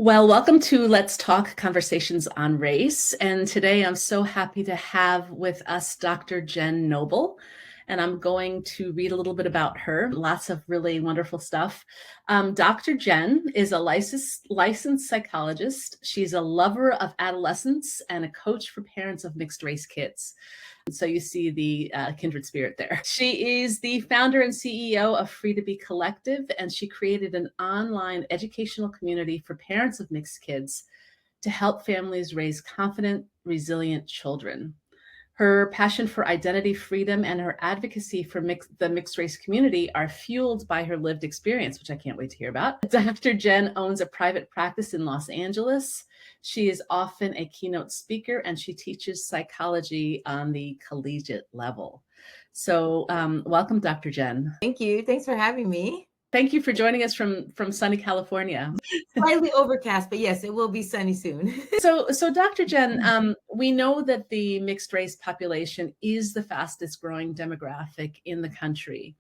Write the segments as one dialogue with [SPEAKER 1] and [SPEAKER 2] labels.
[SPEAKER 1] Well, welcome to Let's Talk Conversations on Race. And today I'm so happy to have with us Dr. Jenn Noble. And I'm going to read a little bit about her, lots of really wonderful stuff. Dr. Jenn is a licensed psychologist. She's a lover of adolescents and a coach for parents of mixed race kids. So you see the kindred spirit there. She is the founder and CEO of Free to Be Collective, and she created an online educational community for parents of mixed kids to help families raise confident, resilient children. Her passion for identity freedom and her advocacy for the mixed race community are fueled by her lived experience, which I can't wait to hear about. Dr. Jenn owns a private practice in Los Angeles. She is often a keynote speaker and she teaches psychology on the collegiate level. So welcome, Dr. Jenn.
[SPEAKER 2] Thank you. Thanks for having me.
[SPEAKER 1] Thank you for joining us from sunny California.
[SPEAKER 2] Slightly overcast, but yes, it will be sunny soon.
[SPEAKER 1] So Dr. Jenn, we know that the mixed race population is the fastest growing demographic in the country.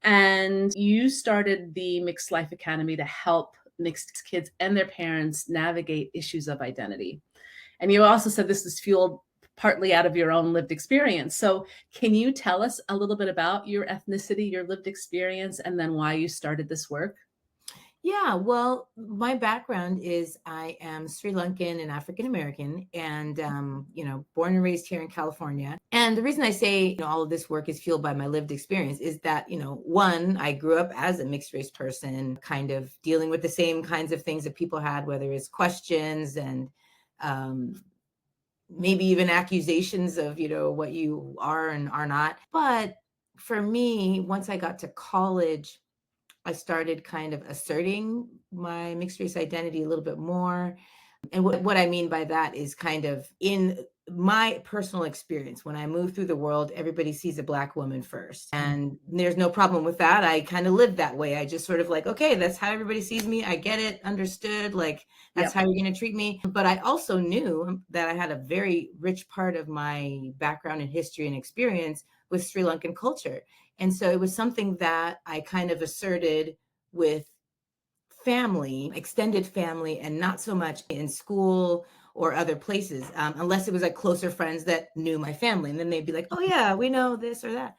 [SPEAKER 1] And you started the Mixed Life Academy to help mixed kids and their parents navigate issues of identity. And you also said this is fueled partly out of your own lived experience. So can you tell us a little bit about your ethnicity, your lived experience, and then why you started this work?
[SPEAKER 2] Yeah, well, my background is I am Sri Lankan and African American, and born and raised here in California. And the reason I say all of this work is fueled by my lived experience is that one, I grew up as a mixed race person, kind of dealing with the same kinds of things that people had, whether it's questions and maybe even accusations of what you are and are not. But for me, once I got to college, I started kind of asserting my mixed race identity a little bit more. And what I mean by that is kind of in my personal experience, when I move through the world, everybody sees a Black woman first. And there's no problem with that. I kind of lived that way. I just sort of like, okay, that's how everybody sees me. I get it, understood. Like, that's how you're going to treat me. But I also knew that I had a very rich part of my background and history and experience with Sri Lankan culture. And so it was something that I kind of asserted with family, extended family, and not so much in school or other places, unless it was like closer friends that knew my family. And then they'd be like, oh yeah, we know this or that.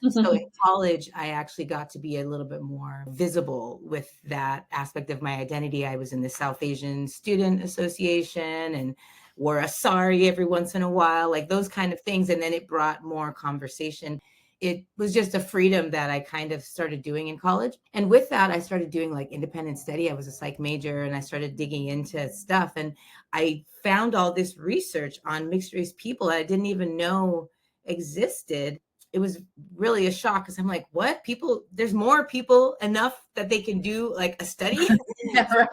[SPEAKER 2] So in college, I actually got to be a little bit more visible with that aspect of my identity. I was in the South Asian Student Association and wore a sari every once in a while, like those kind of things. And then it brought more conversation. It was just a freedom that I kind of started doing in college. And with that, I started doing like independent study. I was a psych major and I started digging into stuff. And I found all this research on mixed race people that I didn't even know existed. It was really a shock because I'm like, what? There's more people enough that they can do like a study?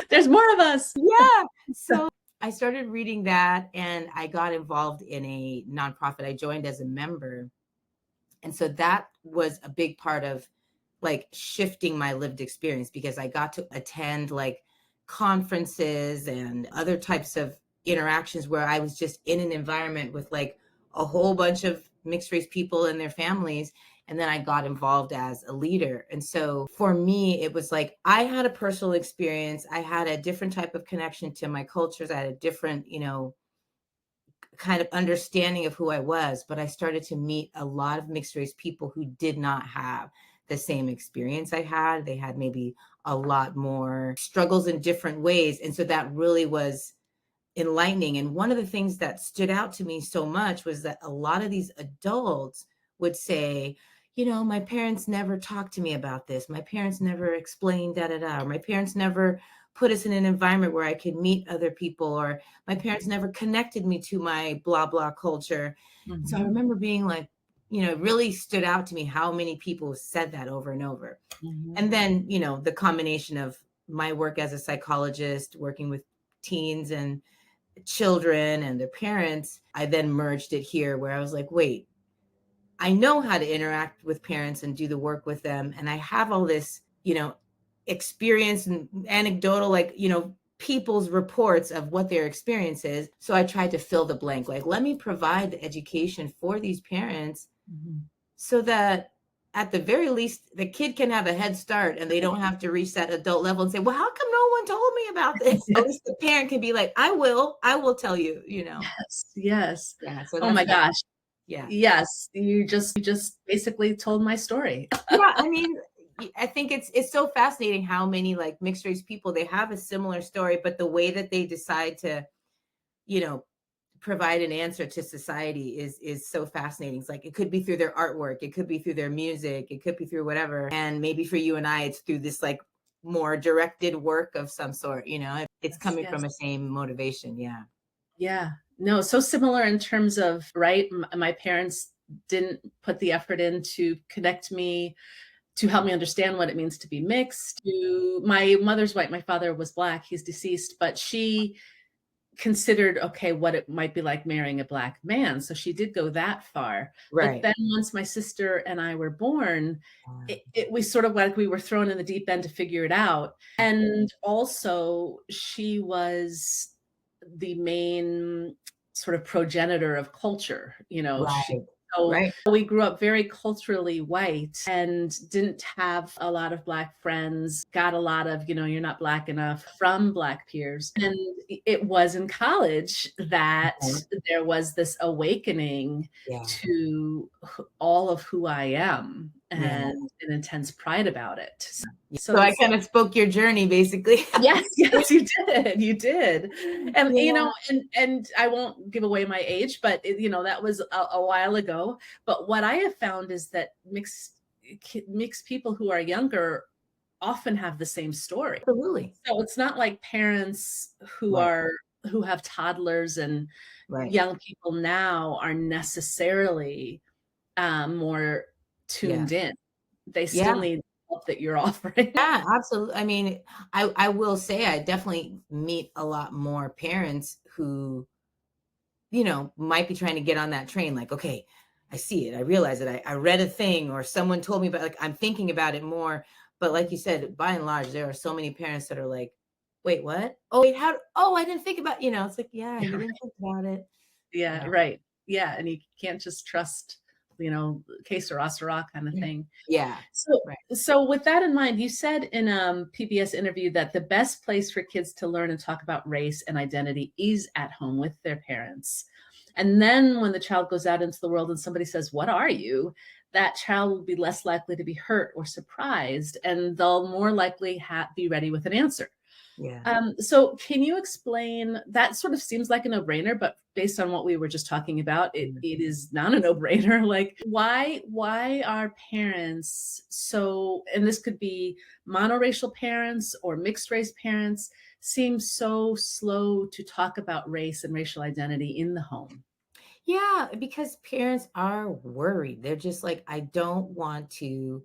[SPEAKER 1] There's more of us.
[SPEAKER 2] Yeah. So I started reading that and I got involved in a nonprofit. I joined as a member. And so that was a big part of like shifting my lived experience because I got to attend like conferences and other types of interactions where I was just in an environment with like a whole bunch of mixed race people and their families. And then I got involved as a leader. And so for me, it was like I had a personal experience. I had a different type of connection to my cultures. I had a different, kind of understanding of who I was, but I started to meet a lot of mixed race people who did not have the same experience I had. They had maybe a lot more struggles in different ways. And so that really was enlightening. And one of the things that stood out to me so much was that a lot of these adults would say, my parents never talked to me about this. My parents never explained or my parents never put us in an environment where I could meet other people, or my parents never connected me to my blah, blah culture. Mm-hmm. So I remember being like, it really stood out to me how many people said that over and over. Mm-hmm. And then, the combination of my work as a psychologist, working with teens and children and their parents, I then merged it here where I was like, wait, I know how to interact with parents and do the work with them. And I have all this, experience and anecdotal, like, people's reports of what their experience is. So I tried to fill the blank, like, let me provide the education for these parents so that at the very least, the kid can have a head start and they don't have to reach that adult level and say, well, how come no one told me about this? At least the parent can be like, I will tell you, you know.
[SPEAKER 1] Yes, yes.
[SPEAKER 2] Yeah. So
[SPEAKER 1] Oh
[SPEAKER 2] that's
[SPEAKER 1] my
[SPEAKER 2] that.
[SPEAKER 1] gosh.
[SPEAKER 2] Yeah.
[SPEAKER 1] Yes, you just basically told my story.
[SPEAKER 2] Yeah. I mean, I think it's so fascinating how many like mixed race people, they have a similar story, but the way that they decide to, you know, provide an answer to society is so fascinating. It's like it could be through their artwork, it could be through their music, it could be through whatever. And maybe for you and I, it's through this like more directed work of some sort, you know. It's
[SPEAKER 1] Yes,
[SPEAKER 2] coming from
[SPEAKER 1] yes.
[SPEAKER 2] a same motivation. Yeah.
[SPEAKER 1] Yeah. No, so similar in terms of, right, my parents didn't put the effort in to connect me, to help me understand what it means to be mixed. My mother's white, my father was Black, he's deceased, but she considered, okay, what it might be like marrying a Black man, so she did go that far. But
[SPEAKER 2] Right.
[SPEAKER 1] then once my sister and I were born,
[SPEAKER 2] Um,
[SPEAKER 1] we sort of like we were thrown in the deep end to figure it out. And also, she was the main sort of progenitor of culture,
[SPEAKER 2] right.
[SPEAKER 1] so
[SPEAKER 2] Right.
[SPEAKER 1] we grew up very culturally white and didn't have a lot of Black friends, got a lot of, you're not Black enough from Black peers. And it was in college that
[SPEAKER 2] Okay.
[SPEAKER 1] there was this awakening
[SPEAKER 2] Yeah.
[SPEAKER 1] to all of who I am
[SPEAKER 2] Yeah.
[SPEAKER 1] and an intense pride about it.
[SPEAKER 2] So
[SPEAKER 1] So
[SPEAKER 2] I kind of spoke your journey basically.
[SPEAKER 1] yes, yes, you did. You did. And
[SPEAKER 2] Yeah.
[SPEAKER 1] and I won't give away my age, but that was a while ago. But what I have found is that mixed people who are younger often have the same story.
[SPEAKER 2] Absolutely.
[SPEAKER 1] So it's not like parents
[SPEAKER 2] Right.
[SPEAKER 1] who have toddlers and
[SPEAKER 2] Right.
[SPEAKER 1] young people now are necessarily more
[SPEAKER 2] Yeah.
[SPEAKER 1] tuned in. They still
[SPEAKER 2] Yeah.
[SPEAKER 1] need help that you're offering.
[SPEAKER 2] Yeah, absolutely. I mean, I will say I definitely meet a lot more parents who, you know, might be trying to get on that train. Like, okay, I see it. I realize it. I read a thing or someone told me about, like, I'm thinking about it more. But like you said, by and large, there are so many parents that are like, wait, what? Oh, wait, oh, I didn't think about, it's like, yeah, you didn't think about it.
[SPEAKER 1] Yeah,
[SPEAKER 2] Yeah.
[SPEAKER 1] right. Yeah, and you can't just trust, que sera, sera kind of
[SPEAKER 2] Yeah.
[SPEAKER 1] thing.
[SPEAKER 2] Yeah.
[SPEAKER 1] So
[SPEAKER 2] Right.
[SPEAKER 1] so with that in mind, you said in a PBS interview that the best place for kids to learn and talk about race and identity is at home with their parents. And then when the child goes out into the world and somebody says, "What are you?" that child will be less likely to be hurt or surprised, and they'll more likely be ready with an answer.
[SPEAKER 2] Yeah.
[SPEAKER 1] So can you explain that sort of seems like a no-brainer, but based on what we were just talking about, it is not a no-brainer. Like why are parents so, and this could be monoracial parents or mixed race parents, seem so slow to talk about race and racial identity in the home?
[SPEAKER 2] Yeah, because parents are worried. They're just like, I don't want to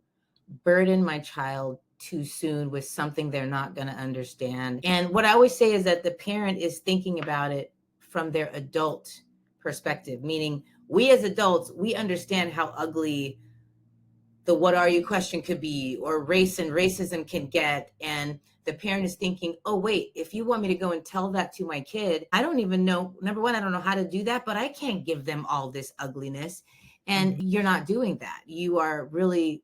[SPEAKER 2] burden my child too soon with something they're not going to understand. And what I always say is that the parent is thinking about it from their adult perspective, meaning we as adults, we understand how ugly the what are you question could be, or race and racism can get. And the parent is thinking, oh, wait, if you want me to go and tell that to my kid, I don't even know. Number one, I don't know how to do that, but I can't give them all this ugliness. And
[SPEAKER 1] Mhm.
[SPEAKER 2] you're not doing that. You are really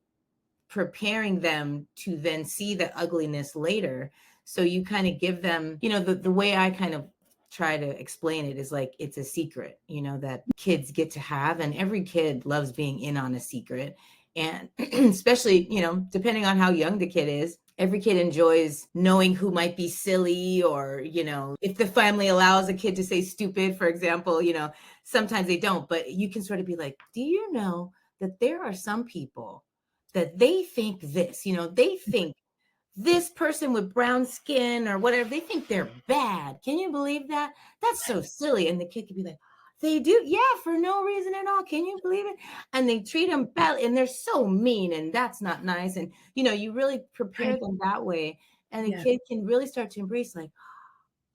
[SPEAKER 2] preparing them to then see the ugliness later. So you kind of give them, the way I kind of try to explain it is like it's a secret, that kids get to have, and every kid loves being in on a secret. And especially, depending on how young the kid is, every kid enjoys knowing who might be silly, or, if the family allows a kid to say stupid, for example, sometimes they don't, but you can sort of be like, do you know that there are some people that they think this, they think this person with brown skin or whatever, they think they're bad. Can you believe that? That's so silly. And the kid could be like, they do, yeah, for no reason at all. Can you believe it? And they treat them badly, and they're so mean, and that's not nice. And you really prepare
[SPEAKER 1] Right.
[SPEAKER 2] them that way, and the
[SPEAKER 1] Yeah.
[SPEAKER 2] kid can really start to embrace, like,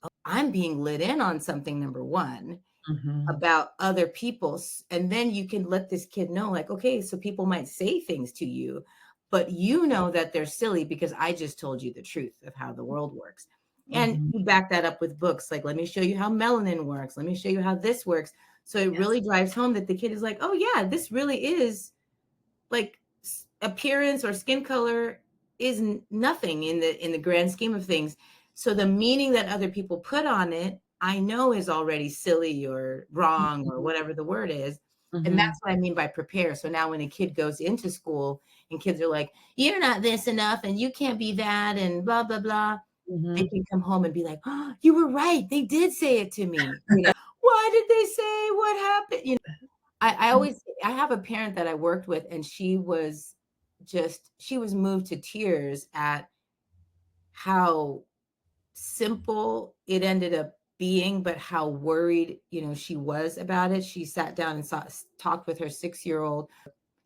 [SPEAKER 2] oh, I'm being lit in on something, number one,
[SPEAKER 1] Mhm.
[SPEAKER 2] about other people's. And then you can let this kid know, like, okay, so people might say things to you, but you know that they're silly because I just told you the truth of how the world works. And
[SPEAKER 1] Mhm.
[SPEAKER 2] you back that up with books, like, let me show you how melanin works, let me show you how this works. So it
[SPEAKER 1] Yes.
[SPEAKER 2] really drives home that the kid is like, oh yeah, this really is like appearance or skin color is nothing in the grand scheme of things. So the meaning that other people put on it, I know is already silly or wrong or whatever the word is. And
[SPEAKER 1] Mm-hmm.
[SPEAKER 2] that's what I mean by prepare. So now when a kid goes into school and kids are like, you're not this enough and you can't be that and blah, blah, blah, they
[SPEAKER 1] Mm-hmm.
[SPEAKER 2] can come home and be like, oh, you were right. They did say it to me. Why did they say what happened? I always, I have a parent that I worked with, and she was moved to tears at how simple it ended up being, but how worried, she was about it. She sat down and talked with her 6-year-old.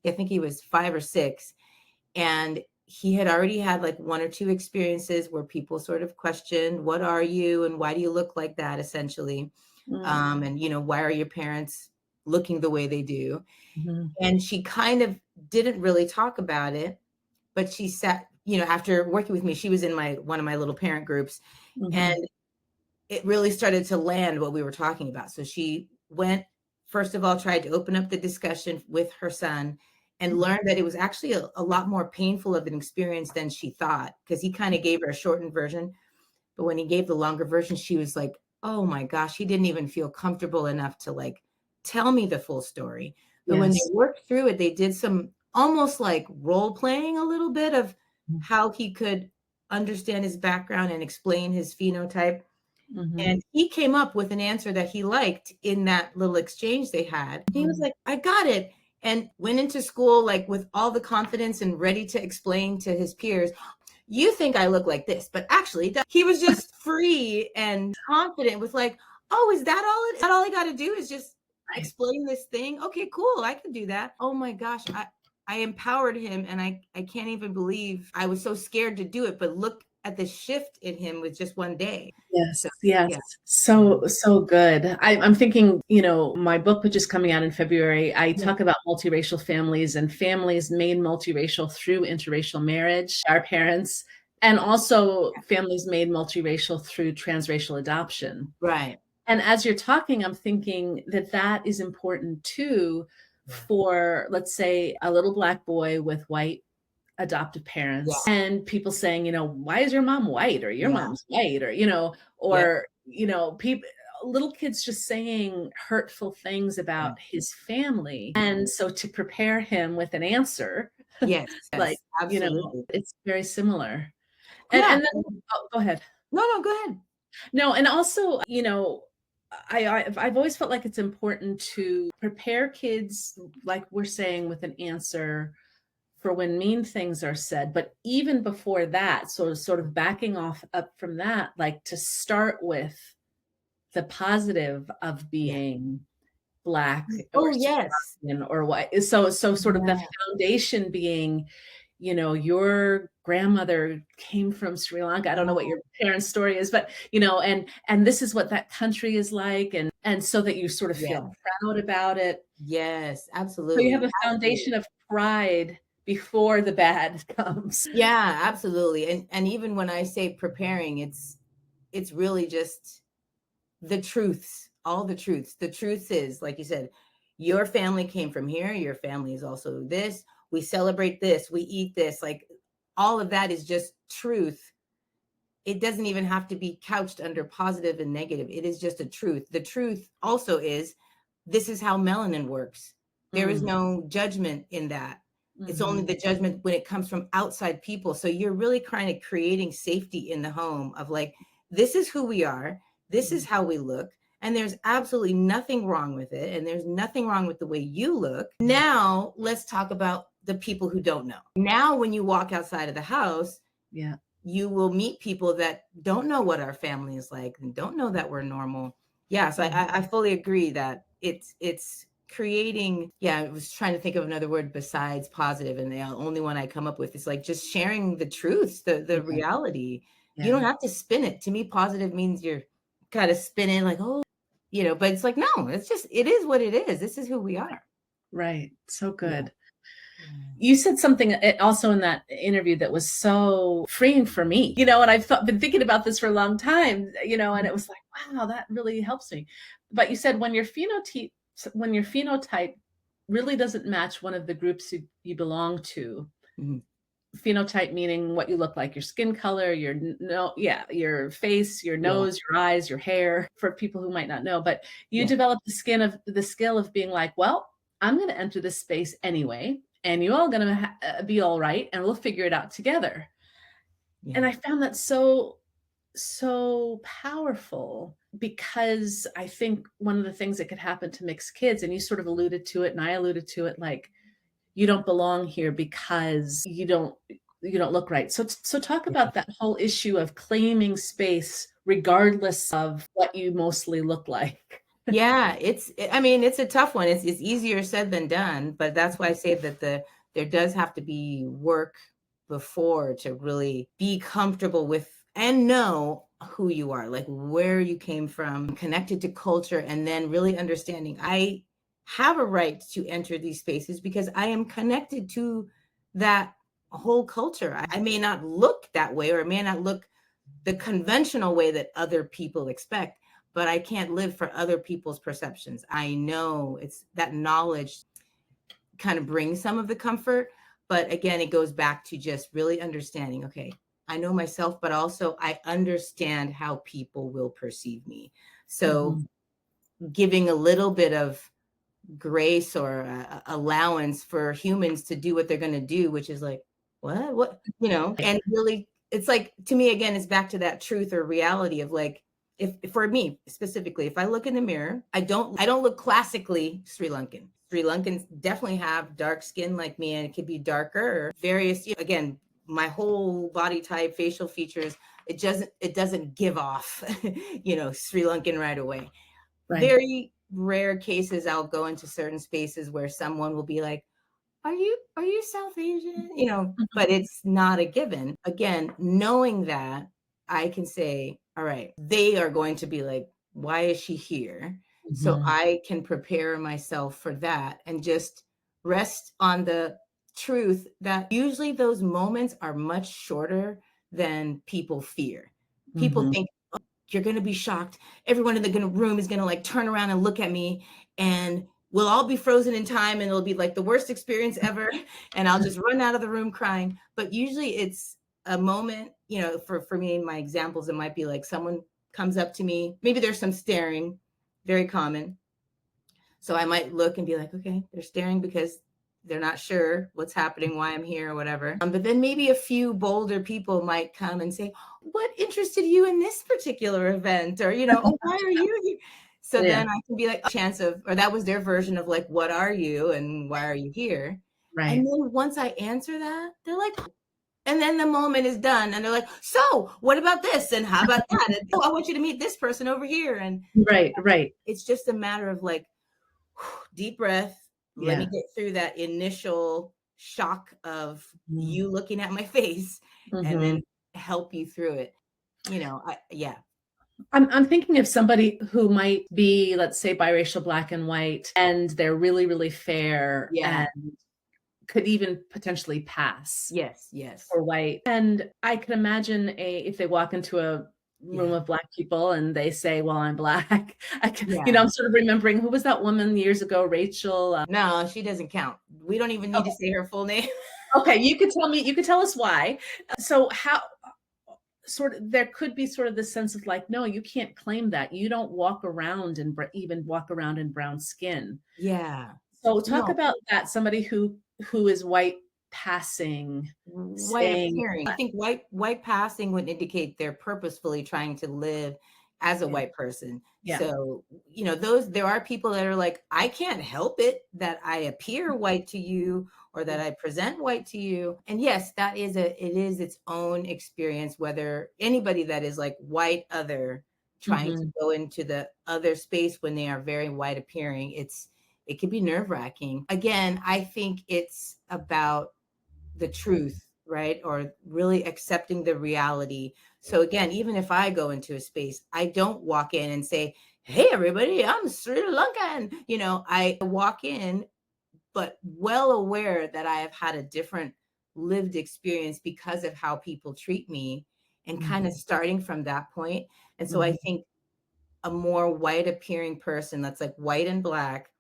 [SPEAKER 2] I think he was 5 or 6, and he had already had like one or two experiences where people sort of questioned, what are you and why do you look like that, essentially? And why are your parents looking the way they do?
[SPEAKER 1] Mm-hmm.
[SPEAKER 2] And she kind of didn't really talk about it, but she sat, after working with me, she was in one of my little parent groups,
[SPEAKER 1] Mm-hmm.
[SPEAKER 2] and it really started to land what we were talking about. So she went, first of all, tried to open up the discussion with her son and learned that it was actually a lot more painful of an experience than she thought, because he kind of gave her a shortened version. But when he gave the longer version, she was like, oh my gosh, he didn't even feel comfortable enough to like tell me the full story. But when they
[SPEAKER 1] Yes.
[SPEAKER 2] worked through it, they did some almost like role playing a little bit of how he could understand his background and explain his phenotype.
[SPEAKER 1] Mm-hmm.
[SPEAKER 2] And he came up with an answer that he liked in that little exchange they had. He was like, I got it. And went into school like with all the confidence and ready to explain to his peers, you think I look like this, but actually he was just free and confident with like, oh, is that all I got to do is just
[SPEAKER 1] Right.
[SPEAKER 2] explain this thing? Okay, cool. I can do that. Oh my gosh. I empowered him, and I can't even believe I was so scared to do it, but look at the shift in him with just one day.
[SPEAKER 1] Yes,
[SPEAKER 2] So
[SPEAKER 1] yes.
[SPEAKER 2] yeah. Yeah.
[SPEAKER 1] So good. I'm thinking, my book, which is coming out in February, I
[SPEAKER 2] Yeah.
[SPEAKER 1] talk about multiracial families and families made multiracial through interracial marriage, our parents, and also families made multiracial through transracial adoption.
[SPEAKER 2] Right.
[SPEAKER 1] And as you're talking, I'm thinking that that is important too
[SPEAKER 2] Yeah.
[SPEAKER 1] for, let's say, a little Black boy with white adoptive
[SPEAKER 2] Yeah.
[SPEAKER 1] parents and people saying, why is your mom white or your
[SPEAKER 2] Yeah.
[SPEAKER 1] mom's white or,
[SPEAKER 2] Yep.
[SPEAKER 1] people, little kids just saying hurtful things
[SPEAKER 2] Yeah.
[SPEAKER 1] about his family. And so to prepare him with an answer,
[SPEAKER 2] Yes.
[SPEAKER 1] like,
[SPEAKER 2] Yes. Absolutely.
[SPEAKER 1] it's very similar.
[SPEAKER 2] Yeah.
[SPEAKER 1] And then, oh, go ahead.
[SPEAKER 2] No, no, go ahead.
[SPEAKER 1] No, and also, I've always felt like it's important to prepare kids, like we're saying, with an answer for when mean things are said. But even before that, so sort of backing off up from that, like to start with the positive of
[SPEAKER 2] Yeah.
[SPEAKER 1] being Black or
[SPEAKER 2] Oh,
[SPEAKER 1] Sri
[SPEAKER 2] yes.
[SPEAKER 1] Lankan or what. So sort of the
[SPEAKER 2] Yeah.
[SPEAKER 1] foundation being, your grandmother came from Sri Lanka. I don't know what
[SPEAKER 2] Yeah.
[SPEAKER 1] your parents' story is, but and this is what that country is like, and so that you sort of
[SPEAKER 2] Yeah.
[SPEAKER 1] feel proud about it.
[SPEAKER 2] Yes.
[SPEAKER 1] So you have
[SPEAKER 2] Absolutely.
[SPEAKER 1] a
[SPEAKER 2] Absolutely.
[SPEAKER 1] foundation of pride before the bad comes.
[SPEAKER 2] Yeah, absolutely. And even when I say preparing, it's really just the truths, all the truths. The truth is, like you said, your family came from here, your family is also this. We celebrate this, we eat this. Like all of that is just truth. It doesn't even have to be couched under positive and negative. It is just a truth. The truth also is this is how melanin works. There is
[SPEAKER 1] Mm,
[SPEAKER 2] no judgment in that. It's only
[SPEAKER 1] mhm,
[SPEAKER 2] the judgment when it comes from outside people. So you're really kind of creating safety in the home of like, this is who we are, this is
[SPEAKER 1] mhm.
[SPEAKER 2] how we look, and there's absolutely nothing wrong with it. And there's nothing wrong with the way you look. Now, let's talk about the people who don't know. Now, when you walk outside of the house,
[SPEAKER 1] Yeah,
[SPEAKER 2] you will meet people that don't know what our family is like and don't know that we're normal. Yes,
[SPEAKER 1] mhm.
[SPEAKER 2] I fully agree that it's creating. Yeah, I was trying to think of another word besides positive, and the only one I come up with is like just sharing the truths, the
[SPEAKER 1] Yeah,
[SPEAKER 2] reality. You don't
[SPEAKER 1] yeah,
[SPEAKER 2] have to spin it. To me, positive means you're kind of spinning like, oh, but it's like, no, it's just, it is what it is. This is who we are.
[SPEAKER 1] right. So
[SPEAKER 2] Yeah.
[SPEAKER 1] good. You said something also in that interview that was so freeing for me, and I've been thinking about this for a long time, and it was like, wow, that really helps me. But you said when your phenotype really doesn't match one of the groups you belong to,
[SPEAKER 2] Mhm.
[SPEAKER 1] Phenotype meaning what you look like, your skin color, your no, yeah, your face, your
[SPEAKER 2] Yeah.
[SPEAKER 1] nose, your eyes, your hair, for people who might not know. But you
[SPEAKER 2] Yeah.
[SPEAKER 1] develop the skill of being like, well, I'm going to enter this space anyway, and you all going to be all right, and we'll figure it out together. And
[SPEAKER 2] Yeah.
[SPEAKER 1] I found that so powerful, because I think one of the things that could happen to mixed kids, and you sort of alluded to it, and I alluded to it, like, you don't belong here because you don't look right. So talk
[SPEAKER 2] Yeah.
[SPEAKER 1] about that whole issue of claiming space regardless of what you mostly look like.
[SPEAKER 2] Yeah, I mean, it's a tough one. It's easier said than done, but that's why I say that there does have to be work before to really be comfortable with and know who you are, like where you came from, connected to culture, and then really understanding I have a right to enter these spaces because I am connected to that whole culture. I may not look that way, or it may not look the conventional way that other people expect, but I can't live for other people's perceptions. I know it's that knowledge kind of brings some of the comfort, but again, it goes back to just really understanding, okay, I know myself, but also I understand how people will perceive me. So
[SPEAKER 1] Mhm.
[SPEAKER 2] giving a little bit of grace or allowance for humans to do what they're going to do, which is like, what, and really, it's like, to me, again, it's back to that truth or reality of like, if for me specifically, if I look in the mirror, I don't look classically Sri Lankan. Sri Lankans definitely have dark skin like me, and it could be darker or various, again, my whole body type, facial features, it doesn't give off, Sri Lankan right away.
[SPEAKER 1] Right.
[SPEAKER 2] Very rare cases I'll go into certain spaces where someone will be like, "Are you South Asian?" But it's not a given. Again, knowing that, I can say, "All right, they are going to be like, why is she here?" So
[SPEAKER 1] Mhm.
[SPEAKER 2] I can prepare myself for that and just rest on the truth that usually those moments are much shorter than people fear. People
[SPEAKER 1] Mhm.
[SPEAKER 2] think you're going to be shocked. Everyone in the room is going to like turn around and look at me, and we'll all be frozen in time, and it'll be like the worst experience ever. And I'll just run out of the room crying. But usually it's a moment, for me, my examples, it might be like someone comes up to me. Maybe there's some staring, very common. So I might look and be like, okay, they're staring because they're not sure what's happening, why I'm here, or whatever. But then maybe a few bolder people might come and say, what interested you in this particular event? Or, oh, why are you here? So
[SPEAKER 1] Yeah.
[SPEAKER 2] then I can be like, a chance of, or that was their version of like, what are you and why are you here? And
[SPEAKER 1] Right.
[SPEAKER 2] then once I answer that, they're like, and then the moment is done. And they're like, so what about this? And how about that? And, oh, I want you to meet this person over here. And
[SPEAKER 1] Right. Right.
[SPEAKER 2] it's just a matter of like, deep breath. Let me
[SPEAKER 1] Yeah.
[SPEAKER 2] get through that initial shock of
[SPEAKER 1] Mhm.
[SPEAKER 2] you looking at my face and then
[SPEAKER 1] Mhm.
[SPEAKER 2] help you through it. Yeah.
[SPEAKER 1] I'm thinking of somebody who might be, let's say, biracial, black and white, and they're really, really fair
[SPEAKER 2] Yeah.
[SPEAKER 1] and could even potentially pass
[SPEAKER 2] Yes. Yes.
[SPEAKER 1] for white. And I can imagine if they walk into a room
[SPEAKER 2] Yeah.
[SPEAKER 1] of black people and they say, "Well, I'm black."
[SPEAKER 2] Yeah.
[SPEAKER 1] I'm sort of remembering, who was that woman years ago, Rachel.
[SPEAKER 2] No, she doesn't count. We don't even need to say her full name.
[SPEAKER 1] Okay, you could tell us why. So how sort of there could be sort of this sense of like, no, you can't claim that. You don't walk around and even walk around in brown skin.
[SPEAKER 2] Yeah.
[SPEAKER 1] So talk
[SPEAKER 2] No,
[SPEAKER 1] about that. Somebody who is white passing,
[SPEAKER 2] white
[SPEAKER 1] saying,
[SPEAKER 2] appearing. I think white passing would indicate they're purposefully trying to live as a
[SPEAKER 1] yeah,
[SPEAKER 2] white person.
[SPEAKER 1] yeah,
[SPEAKER 2] So, those there are people that are like, I can't help it that I appear white to you or that I present white to you. And yes, it is its own experience, whether anybody that is like white other trying to
[SPEAKER 1] mhm,
[SPEAKER 2] go into the other space when they are very white appearing, it can be nerve-wracking. Again, I think it's about the truth, right? Or really accepting the reality. So again, even if I go into a space, I don't walk in and say, "Hey everybody, I'm Sri Lankan." I walk in but well aware that I have had a different lived experience because of how people treat me, and kind
[SPEAKER 1] mhm,
[SPEAKER 2] of starting from that point. And so I
[SPEAKER 1] mhm,
[SPEAKER 2] think a more white appearing person that's like white and black,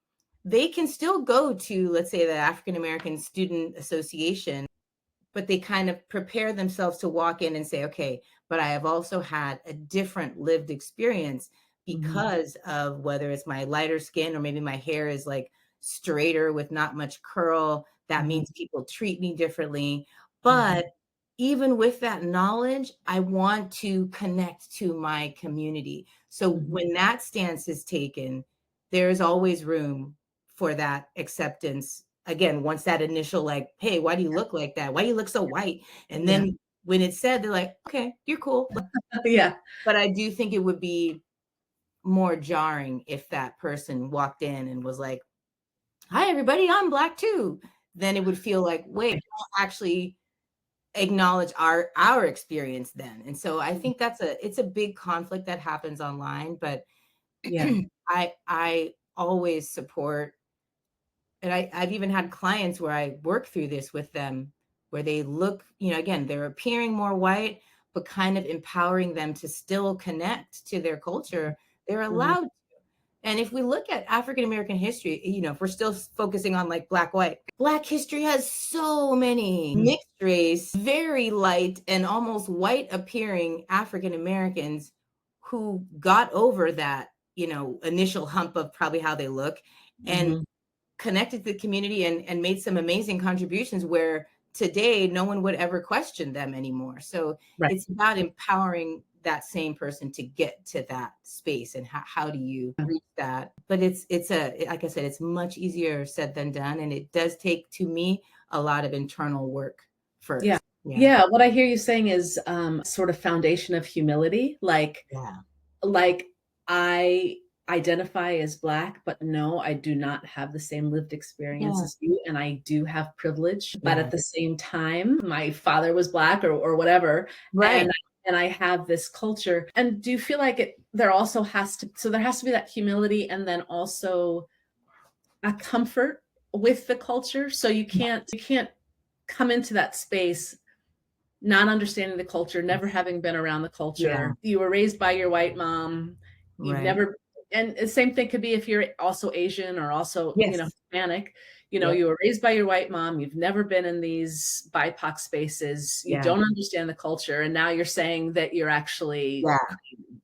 [SPEAKER 2] they can still go to, let's say, the African American Student Association but they kind of prepare themselves to walk in and say, okay, but I have also had a different lived experience
[SPEAKER 1] Mhm.
[SPEAKER 2] because of whether it's my lighter skin or maybe my hair is like straighter with not much curl. That
[SPEAKER 1] Mhm.
[SPEAKER 2] means people treat me differently.
[SPEAKER 1] Mhm.
[SPEAKER 2] But even with that knowledge, I want to connect to my community. So
[SPEAKER 1] Mhm.
[SPEAKER 2] when that stance is taken, there's always room for that acceptance. Again, once that initial, like, hey, why do you look like that? Why do you look so white? And
[SPEAKER 1] Yeah.
[SPEAKER 2] then when it's said, they're like, okay, you're cool.
[SPEAKER 1] Yeah.
[SPEAKER 2] But I do think it would be more jarring if that person walked in and was like, hi, everybody, I'm Black too. Then it would feel like, wait,
[SPEAKER 1] Right.
[SPEAKER 2] don't actually acknowledge our experience then. And so I think it's a big conflict that happens online, but
[SPEAKER 1] Yeah.
[SPEAKER 2] I always support, and I've even had clients where I work through this with them, where they look, again, they're appearing more white, but kind of empowering them to still connect to their culture. They're
[SPEAKER 1] Mhm.
[SPEAKER 2] allowed. And if we look at African American history, if we're still focusing on like Black history has so many mixed race, very light and almost white appearing African Americans who got over that, initial hump of probably how they look and
[SPEAKER 1] Mhm.
[SPEAKER 2] connected to the community and made some amazing contributions where today no one would ever question them anymore. So
[SPEAKER 1] Right.
[SPEAKER 2] it's about empowering that same person to get to that space, and how do you reach that? But like I said, it's much easier said than done, and it does take, to me, a lot of internal work
[SPEAKER 1] Yeah.
[SPEAKER 2] first. Yeah.
[SPEAKER 1] Yeah, what I hear you saying is, sort of foundation of humility,
[SPEAKER 2] Yeah.
[SPEAKER 1] like, I identify as Black, but no, I do not have the same lived experience
[SPEAKER 2] Yeah.
[SPEAKER 1] as you, and I do have privilege, but at
[SPEAKER 2] Yeah.
[SPEAKER 1] the same time, my father was Black or whatever,
[SPEAKER 2] Right.
[SPEAKER 1] and I have this culture. And do you feel like there also there has to be that humility and then also a comfort with the culture, so you can't come into that space not understanding the culture, never having been around the
[SPEAKER 2] Yeah.
[SPEAKER 1] culture. You were raised by your white mom. You've
[SPEAKER 2] Right.
[SPEAKER 1] never, and the same thing could be if you're also Asian or also,
[SPEAKER 2] Yes.
[SPEAKER 1] Hispanic.
[SPEAKER 2] Yep.
[SPEAKER 1] You were raised by your white mom. You've never been in these BIPOC spaces. You
[SPEAKER 2] Yeah.
[SPEAKER 1] don't understand the culture. And now you're saying that you're actually,
[SPEAKER 2] Yeah.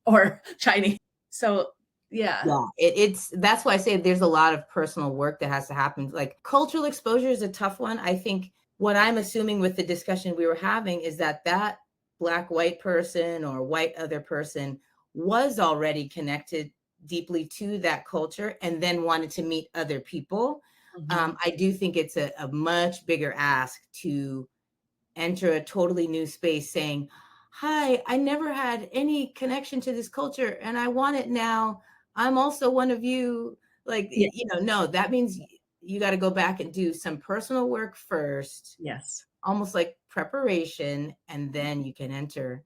[SPEAKER 1] or Chinese. So, yeah.
[SPEAKER 2] Yeah, it's that's why I say there's a lot of personal work that has to happen. Like cultural exposure is a tough one. I think what I'm assuming with the discussion we were having is that Black white person or white other person was already connected deeply to that culture and then wanted to meet other people.
[SPEAKER 1] Mhm.
[SPEAKER 2] I do think it's a much bigger ask to enter a totally new space saying, hi, I never had any connection to this culture and I want it now. I'm also one of you. Like,
[SPEAKER 1] Yeah.
[SPEAKER 2] no, that means you got to go back and do some personal work first,
[SPEAKER 1] Yes.
[SPEAKER 2] almost like preparation, and then you can enter,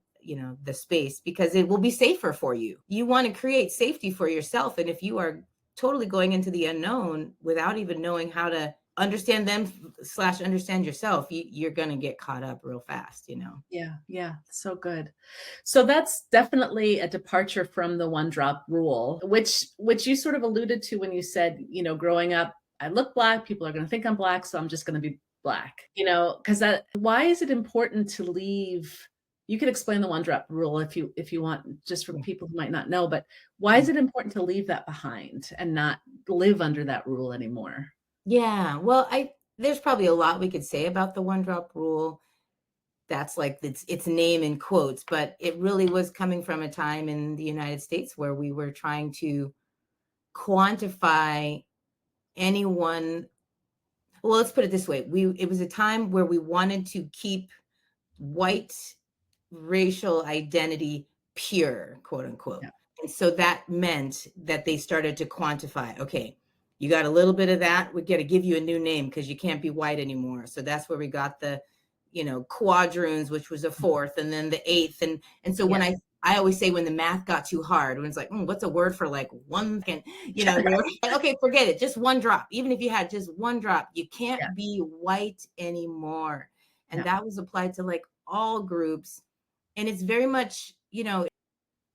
[SPEAKER 2] the space, because it will be safer for you. You want to create safety for yourself. And if you are totally going into the unknown without even knowing how to understand them slash understand yourself, you're going to get caught up real fast.
[SPEAKER 1] Yeah, yeah, so good. So that's definitely a departure from the one drop rule, which you sort of alluded to when you said, growing up, I look Black, people are going to think I'm Black, so I'm just going to be Black. Because that why is it important to leave? You could explain the one drop rule if you want, just for
[SPEAKER 2] Yeah.
[SPEAKER 1] people who might not know, but why is it important to leave that behind and not live under that rule anymore?
[SPEAKER 2] Yeah. Well, there's probably a lot we could say about the one drop rule. That's like its name in quotes, but it really was coming from a time in the United States where we were trying to quantify anyone. Well, let's put it this way. It was a time where we wanted to keep white racial identity pure, quote unquote.
[SPEAKER 1] Yeah.
[SPEAKER 2] And so that meant that they started to quantify, okay, you got a little bit of that, we got to give you a new name because you can't be white anymore. So that's where we got the, quadroons, which was a fourth, and then the eighth. And so when
[SPEAKER 1] Yeah.
[SPEAKER 2] I always say when the math got too hard, when it's like, what's a word for like one thing, they were like, okay, forget it, just one drop. Even if you had just one drop, you
[SPEAKER 1] Yeah.
[SPEAKER 2] can't be white anymore. And
[SPEAKER 1] Yeah.
[SPEAKER 2] that was applied to like all groups. And it's very much,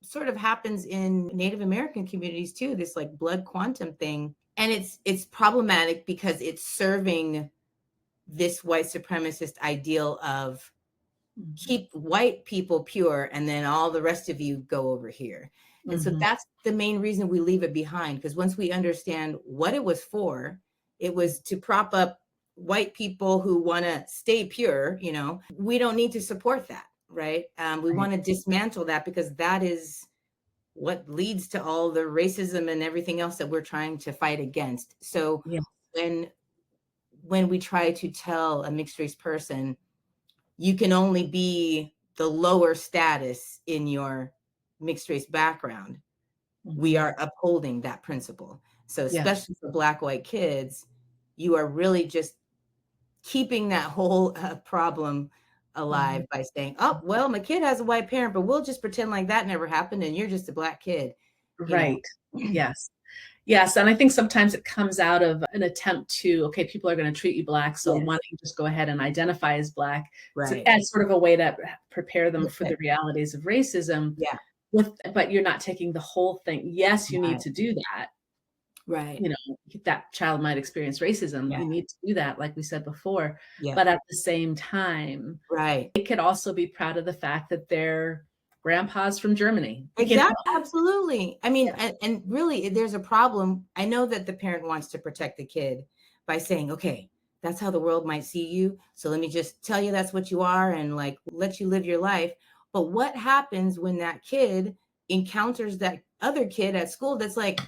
[SPEAKER 2] sort of happens in Native American communities too, this like blood quantum thing. And it's problematic because it's serving this white supremacist ideal of
[SPEAKER 1] Mhm.
[SPEAKER 2] keep white people pure and then all the rest of you go over here. And so
[SPEAKER 1] Mhm.
[SPEAKER 2] that's the main reason we leave it behind, because once we understand what it was for, it was to prop up white people who want to stay pure. We don't need to support that, right? We
[SPEAKER 1] Right.
[SPEAKER 2] want to dismantle that, because that is what leads to all the racism and everything else that we're trying to fight against. So
[SPEAKER 1] Yeah.
[SPEAKER 2] when we try to tell a mixed race person, you can only be the lower status in your mixed race background, we
[SPEAKER 1] Mhm.
[SPEAKER 2] are upholding that principle. So
[SPEAKER 1] Yeah.
[SPEAKER 2] especially for Black, white kids, you are really just keeping that whole problem
[SPEAKER 1] Mhm.
[SPEAKER 2] alive by saying, oh, well, my kid has a white parent, but we'll just pretend like that never happened and you're just a Black kid, you know?
[SPEAKER 1] Right. Yes. Yes, and I think sometimes it comes out of an attempt to, okay, people are gonna treat you Black, so
[SPEAKER 2] Yes,
[SPEAKER 1] why don't you just go ahead and identify as Black,
[SPEAKER 2] right.
[SPEAKER 1] as sort of a way to prepare them for the realities of racism,
[SPEAKER 2] Yeah,
[SPEAKER 1] but you're not taking the whole thing. Yes, you need
[SPEAKER 2] right,
[SPEAKER 1] to do that,
[SPEAKER 2] right.
[SPEAKER 1] that child might experience racism,
[SPEAKER 2] Yeah,
[SPEAKER 1] you need to do that, like we said before,
[SPEAKER 2] yeah,
[SPEAKER 1] but at the same time,
[SPEAKER 2] right.
[SPEAKER 1] they could also be proud of the fact that their grandpa's from Germany,
[SPEAKER 2] Exactly, absolutely. I mean,
[SPEAKER 1] Yeah.
[SPEAKER 2] and really, there's a problem. I know that the parent wants to protect the kid by saying, okay, that's how the world might see you. So let me just tell you that's what you are and like let you live your life. But what happens when that kid encounters that other kid at school that's like,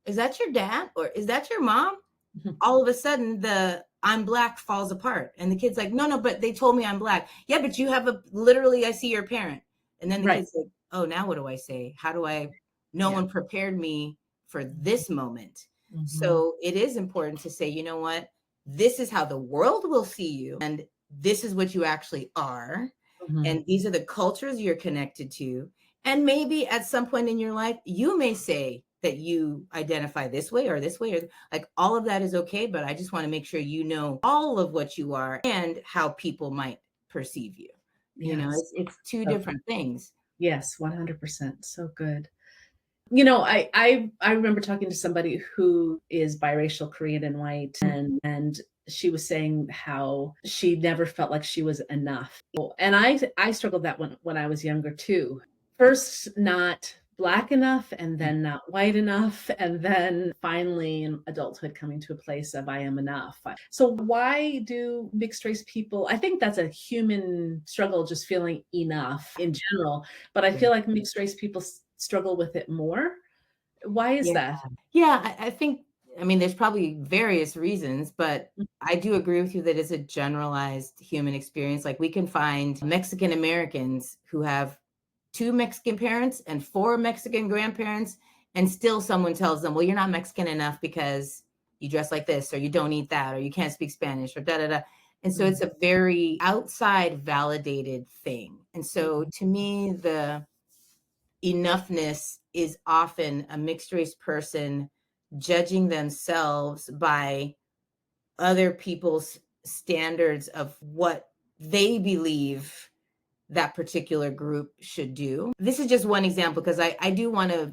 [SPEAKER 2] is that your dad or is that your mom?
[SPEAKER 1] Mhm.
[SPEAKER 2] All of a sudden, the I'm Black falls apart. And the kid's like, no, no, but they told me I'm Black. Yeah, but you have literally, I see your parent. And then the
[SPEAKER 1] Right.
[SPEAKER 2] kid's like, oh, now what do I say? How do I, no
[SPEAKER 1] Yeah.
[SPEAKER 2] one prepared me for this moment.
[SPEAKER 1] Mhm.
[SPEAKER 2] So it is important to say, you know what? This is how the world will see you. And this is what you actually are.
[SPEAKER 1] Mhm.
[SPEAKER 2] And these are the cultures you're connected to. And maybe at some point in your life, you may say that you identify this way or this way, or like all of that is okay. But I just want to make sure you know all of what you are and how people might perceive you.
[SPEAKER 1] Yes.
[SPEAKER 2] It's two
[SPEAKER 1] So
[SPEAKER 2] different things.
[SPEAKER 1] yes, 100%. So good. I remember talking to somebody who is biracial, Korean and white, and she was saying how she never felt like she was enough. And I struggled that when I was younger too. First, not Black enough, and then not white enough, and then finally in adulthood coming to a place of I am enough. So why do mixed race people, I think that's a human struggle, just feeling enough in general, but I
[SPEAKER 2] Yeah.
[SPEAKER 1] feel like mixed race people struggle with it more. Why is
[SPEAKER 2] Yeah.
[SPEAKER 1] that?
[SPEAKER 2] Yeah. I think, I mean, there's probably various reasons, but I do agree with you that it's a generalized human experience. Like we can find Mexican Americans who have two Mexican parents and four Mexican grandparents, and still someone tells them, well, you're not Mexican enough because you dress like this, or you don't eat that, or you can't speak Spanish, or da da da. And so
[SPEAKER 1] Mhm,
[SPEAKER 2] it's a very outside validated thing. And so
[SPEAKER 1] mhm,
[SPEAKER 2] to me, the enoughness is often a mixed race person judging themselves by other people's standards of what they believe that particular group should do. This is just one example, because I do want to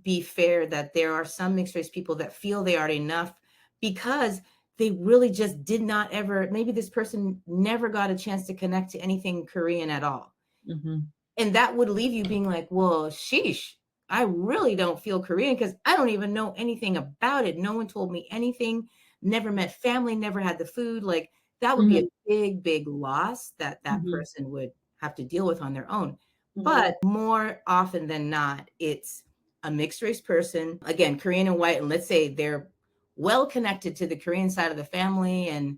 [SPEAKER 2] be fair that there are some mixed race people that feel they are enough because they really just did not ever, maybe this person never got a chance to connect to anything Korean at all.
[SPEAKER 1] mhm,
[SPEAKER 2] And that would leave you being like, well, sheesh, I really don't feel Korean because I don't even know anything about it. No one told me anything, never met family, never had the food. Like that would be a
[SPEAKER 1] mhm,
[SPEAKER 2] big, big loss that that
[SPEAKER 1] mhm,
[SPEAKER 2] person would have to deal with on their own.
[SPEAKER 1] mhm,
[SPEAKER 2] But more often than not, it's a mixed race person, again, Korean and white. And let's say they're well connected to the Korean side of the family. And,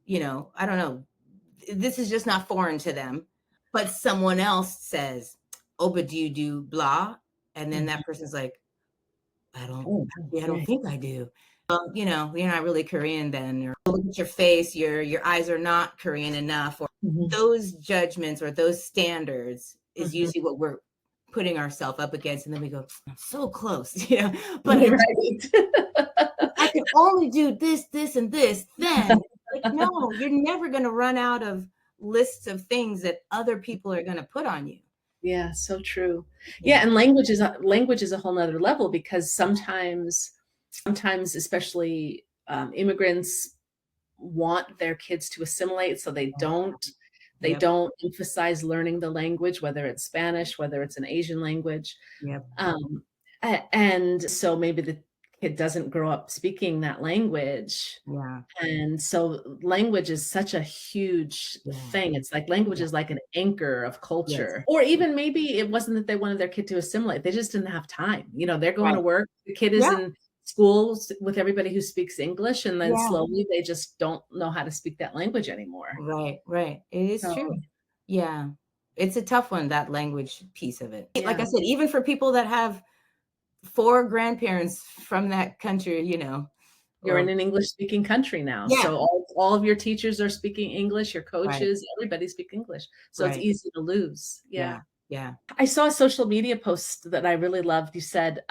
[SPEAKER 2] I don't know, this is just not foreign to them. But someone else says, oh, but do you do blah? And then
[SPEAKER 1] mhm.
[SPEAKER 2] that person's like, I don't,
[SPEAKER 1] Oh,
[SPEAKER 2] I don't
[SPEAKER 1] right.
[SPEAKER 2] think I do. Well, you're not really Korean then. Or look at your face, your eyes are not Korean enough. Or
[SPEAKER 1] Mhm,
[SPEAKER 2] those judgments or those standards is
[SPEAKER 1] mhm.
[SPEAKER 2] usually what we're putting ourselves up against. And then we go, I'm so close, but
[SPEAKER 1] Right.
[SPEAKER 2] I can only do this, this, and this, then like, no, you're never going to run out of lists of things that other people are going to put on you.
[SPEAKER 1] Yeah, so true. Yeah,
[SPEAKER 2] Yeah.
[SPEAKER 1] and language is a whole nother level because sometimes especially, immigrants want their kids to assimilate, so they
[SPEAKER 2] Yep.
[SPEAKER 1] don't emphasize learning the language, whether it's Spanish, whether it's an Asian language.
[SPEAKER 2] Yep.
[SPEAKER 1] Um, and so maybe the kid doesn't grow up speaking that language.
[SPEAKER 2] Yeah.
[SPEAKER 1] And so language is such a huge
[SPEAKER 2] Yeah.
[SPEAKER 1] thing. It's like language
[SPEAKER 2] Yeah.
[SPEAKER 1] is like an anchor of
[SPEAKER 2] Yes.
[SPEAKER 1] culture. Or even maybe it wasn't that they wanted their kid to assimilate. They just didn't have time. You know, they're going
[SPEAKER 2] Right.
[SPEAKER 1] to work. The kid is
[SPEAKER 2] Yeah.
[SPEAKER 1] in school with everybody who speaks English, and then
[SPEAKER 2] Yeah.
[SPEAKER 1] slowly they just don't know how to speak that language anymore.
[SPEAKER 2] Right. Right. It is
[SPEAKER 1] So,
[SPEAKER 2] true. Yeah. It's a tough one, that language piece of it. Like I
[SPEAKER 1] yeah.
[SPEAKER 2] said, even for people that have four grandparents from that country,
[SPEAKER 1] You're in
[SPEAKER 2] or
[SPEAKER 1] an English speaking country now.
[SPEAKER 2] yeah.
[SPEAKER 1] So all of your teachers are speaking English, your
[SPEAKER 2] Right.
[SPEAKER 1] coaches, everybody speak English. So it's
[SPEAKER 2] Right.
[SPEAKER 1] easy to lose. Yeah.
[SPEAKER 2] Yeah. Yeah.
[SPEAKER 1] I saw a social media post that I really loved. You said,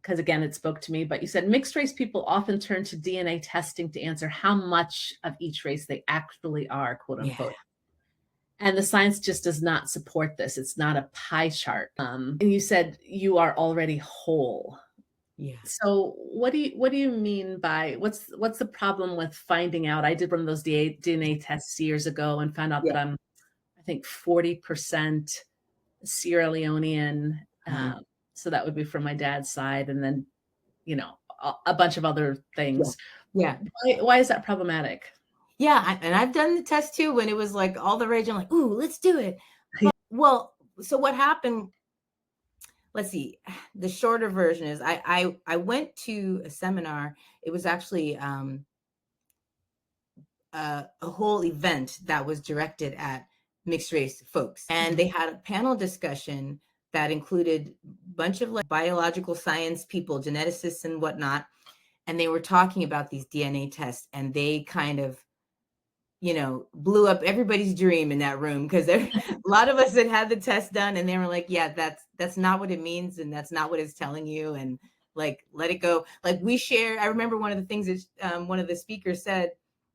[SPEAKER 1] because again, it spoke to me, but you said mixed race people often turn to DNA testing to answer how much of each race they actually are, quote
[SPEAKER 2] Yeah.
[SPEAKER 1] unquote. And the science just does not support this. It's not a pie chart. And you said you are already whole.
[SPEAKER 2] Yeah.
[SPEAKER 1] So what do you mean by what's the problem with finding out? I did one of those DNA tests years ago and found out
[SPEAKER 2] Yeah.
[SPEAKER 1] that I'm, I think, 40% Sierra Leonean.
[SPEAKER 2] Uh-huh.
[SPEAKER 1] So that would be from my dad's side, and then a bunch of other
[SPEAKER 2] Yeah.
[SPEAKER 1] things.
[SPEAKER 2] Yeah.
[SPEAKER 1] Why is that problematic?
[SPEAKER 2] Yeah. And I've done the test too when it was like all the rage. I'm like, ooh, let's do it. But, well, so what happened? Let's see. The shorter version is I went to a seminar. It was actually a whole event that was directed at mixed race folks, and they had a panel discussion that included a bunch of like biological science people, geneticists and whatnot, and they were talking about these DNA tests, and they kind of blew up everybody's dream in that room, because a lot of us had the test done, and they were like, yeah, that's not what it means, and that's not what it's telling you, and like, let it go. Like, we share, I remember one of the things that one of the speakers said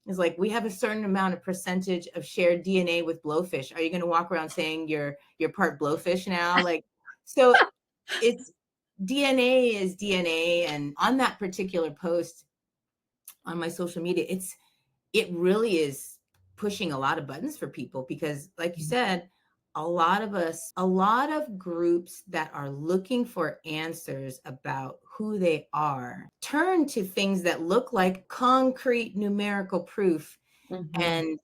[SPEAKER 2] is like, we have a certain amount of percentage of shared DNA with blowfish. Are you going to walk around saying you're part blowfish now? Like, so it's DNA is DNA. And on that particular post on my social media, it really is pushing a lot of buttons for people, because like you said, a lot of groups that are looking for answers about who they are turn to things that look like concrete numerical proof.
[SPEAKER 1] Mm-hmm.
[SPEAKER 2] And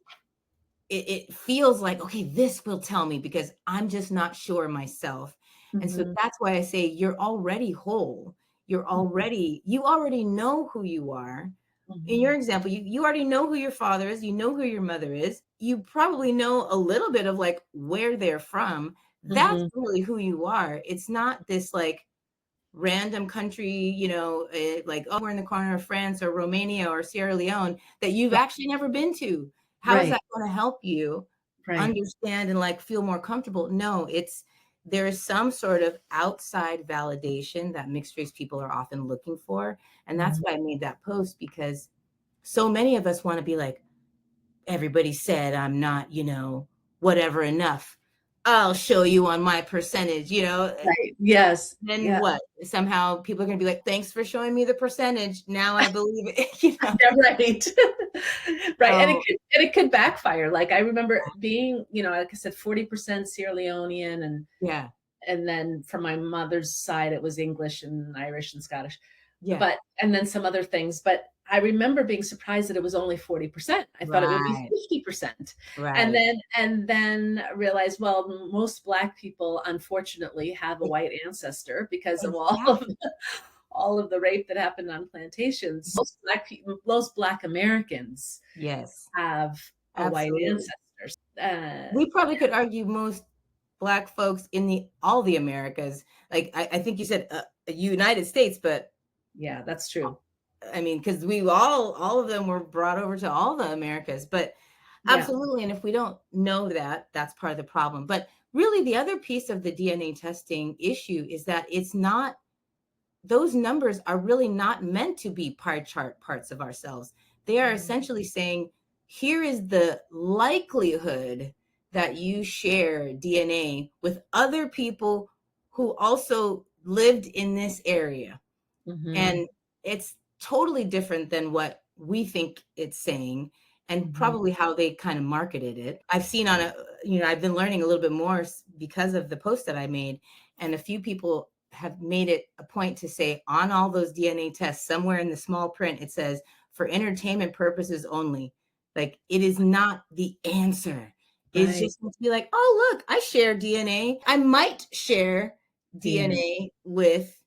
[SPEAKER 2] it feels like, okay, this will tell me, because I'm just not sure myself. And so
[SPEAKER 1] Mm-hmm.
[SPEAKER 2] that's why I say you're already whole. You already know who you are. In your example, you already know who your father is, you know who your mother is, you probably know a little bit of like where they're from. That's
[SPEAKER 1] Mm-hmm.
[SPEAKER 2] really who you are. It's not this like random country, like, oh, we're in the corner of France or Romania or Sierra Leone that you've actually never been to. How is
[SPEAKER 1] Right.
[SPEAKER 2] that going to help you
[SPEAKER 1] Right.
[SPEAKER 2] understand and like feel more comfortable? No, there is some sort of outside validation that mixed race people are often looking for. And that's
[SPEAKER 1] Mhm.
[SPEAKER 2] why I made that post, because so many of us want to be like, everybody said I'm not, whatever enough. I'll show you on my percentage,
[SPEAKER 1] Right. Yes.
[SPEAKER 2] then
[SPEAKER 1] Yeah.
[SPEAKER 2] what? Somehow people are going to be like, thanks for showing me the percentage. Now I believe it,
[SPEAKER 1] Yeah, right. Right, and
[SPEAKER 2] So,
[SPEAKER 1] it could backfire. Like, I remember being, like I said, 40% Sierra Leonean,
[SPEAKER 2] yeah,
[SPEAKER 1] and then from my mother's side, it was English and Irish and Scottish,
[SPEAKER 2] yeah,
[SPEAKER 1] but and then some other things. But I remember being surprised that it was only 40%. I thought it would be
[SPEAKER 2] right,
[SPEAKER 1] 50. And
[SPEAKER 2] right.
[SPEAKER 1] then realized, well, most Black people, unfortunately, have a white ancestor because of
[SPEAKER 2] Exactly.
[SPEAKER 1] all of the rape that happened on plantations. Most Black people, most Black Americans
[SPEAKER 2] Yes,
[SPEAKER 1] have a white
[SPEAKER 2] absolutely.
[SPEAKER 1] ancestor.
[SPEAKER 2] We probably could argue most Black folks in all the Americas, like I think you said United States, but
[SPEAKER 1] Yeah, that's true.
[SPEAKER 2] I mean, because we all of them were brought over to all the Americas, but
[SPEAKER 1] Yeah.
[SPEAKER 2] absolutely. And if we don't know that, that's part of the problem. But really, the other piece of the DNA testing issue is that those numbers are really not meant to be pie chart parts of ourselves. They are essentially saying, here is the likelihood that you share DNA with other people who also lived in this area.
[SPEAKER 1] Mhm.
[SPEAKER 2] And it's totally different than what we think it's saying, and
[SPEAKER 1] Mhm.
[SPEAKER 2] probably how they kind of marketed it. I've seen on a, I've been learning a little bit more because of the post that I made, and a few people have made it a point to say on all those DNA tests, somewhere in the small print, it says for entertainment purposes only. Like, it is not the answer. It's
[SPEAKER 1] Right.
[SPEAKER 2] just to be like, oh, look, I share DNA. I might share
[SPEAKER 1] DNA.
[SPEAKER 2] DNA with